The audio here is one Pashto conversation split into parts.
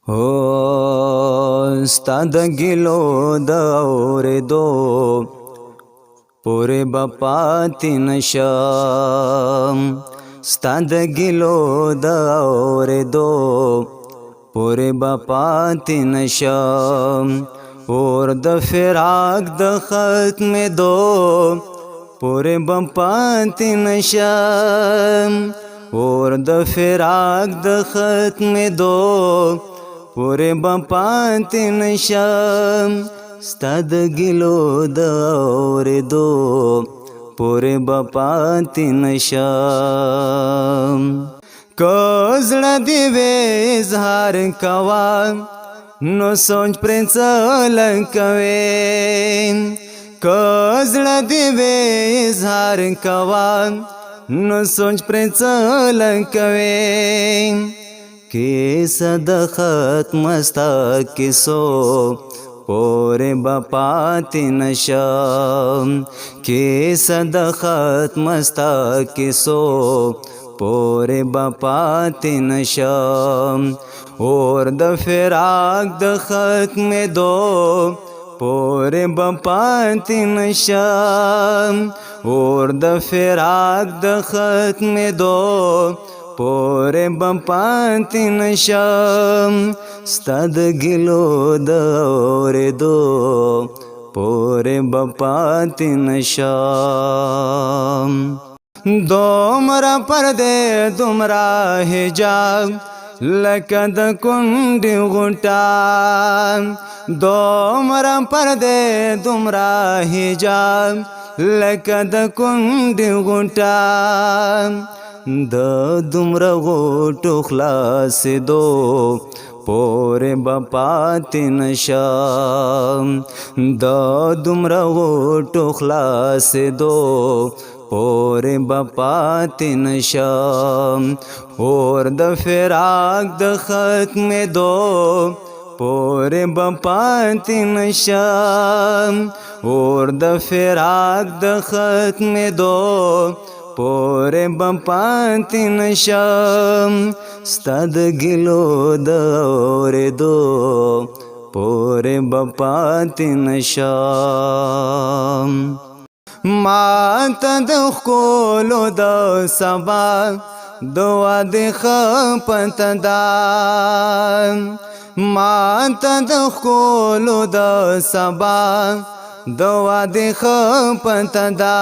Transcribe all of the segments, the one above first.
हो ستا د ګلو د اورېدو پورې به پاتې نشم ستا د ګلو د اورېدو پورې به پاتې نشم اور د فراق د ختمېدو پورې به پاتې نشم اور د فراق د ختمېدو پورې به پاتې نشم ستا د ګلو د اورېدو پورې به پاتې نشم که زړه دې وې اظهار کوه نو سوچ پرې څه لکوې که زړه دې وې اظهار کوه نو سوچ پرې څه لکوې کیسه د ختم ستا کیسو پورې به پاتې نشم کیسه د ختم ستا کیسو پورې به پاتې نشم اور د فراق د ختمېدو پورې به پاتې نشم اور د فراق د ختمېدو پورې به پاتې نشم ستا د ګلو د اورېدو پورې به پاتې نشم دومره پردې دومره حجاب لکه د کونډې غوټه دومره پردې دومره حجاب لکه د کونډې غوټه د دومره غوټو خلاصېدو پورې به پاتې نشم د دومره غوټو خلاصېدو پورې به پاتې نشم اور د فراق د ختمېدو پورې به پاتې نشم اور د فراق د ختمېدو پورې به پاتې نشم ستا د ګلو د اورېدو پورې به پاتې نشم ما ته د ښکلو د سبا د واده ښه پته ده ما ته د ښکلو د سبا د واده ښه پته ده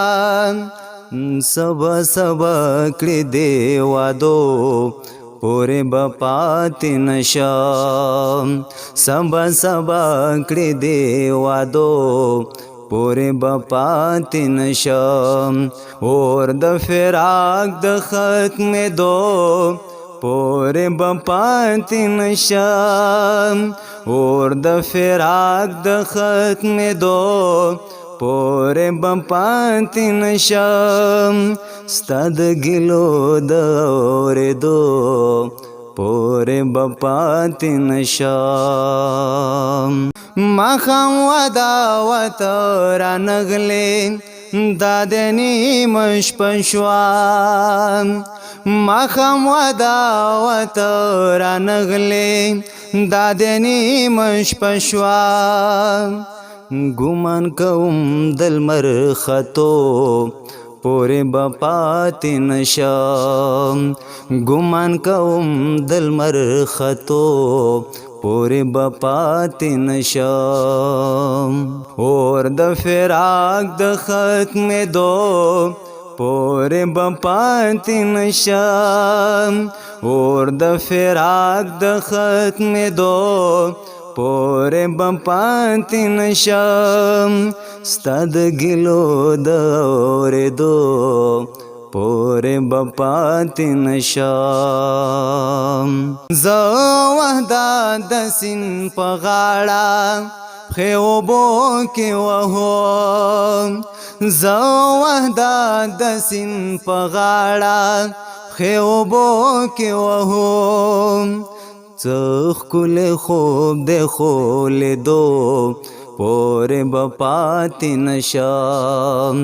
سبا سبا کړې دې وادو پورې به پاتې نشم سبا سبا کړې دې وادو پورې به پاتې نشم اور د فراق د ختمېدو پورې به پاتې نشم اور د فراق د ختمېدو پورې به پاتې نشم ستا د ګلو د اورېدو پورې به پاتې نشم ماښام واده وته رانغلې دا د نیمه شپه شوه ماښام واده وته رانغلې دا د نیمه شپه شوه ګمان کوم د لمر ختو پورې به پاتې نشم ګمان کوم د لمر ختو پورې به پاتې نشم اور د فراق د ختمېدو پورې به پاتې نشم اور د فراق د ختمېدو پورې به پاتې نشم ستا د ګلو د اورېدو پورې به پاتې نشم زه وحدت د سیند په غاړه پښې اوبو کې وهم زه وحدت د سیند په غاړه پښې اوبو کې وهم څه ښکلی خوب دی خو لیدو پورې به پاتې نشم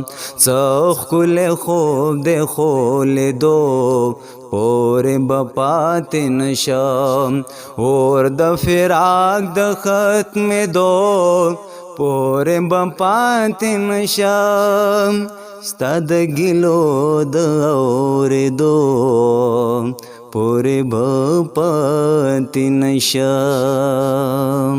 څه ښکلی خوب دی خو لیدو پورې به پاتې نشم اور د فراق د ختمېدو پورې به پاتې نشم ستا د ګیلو د اورېدو پورې به پاتې نشم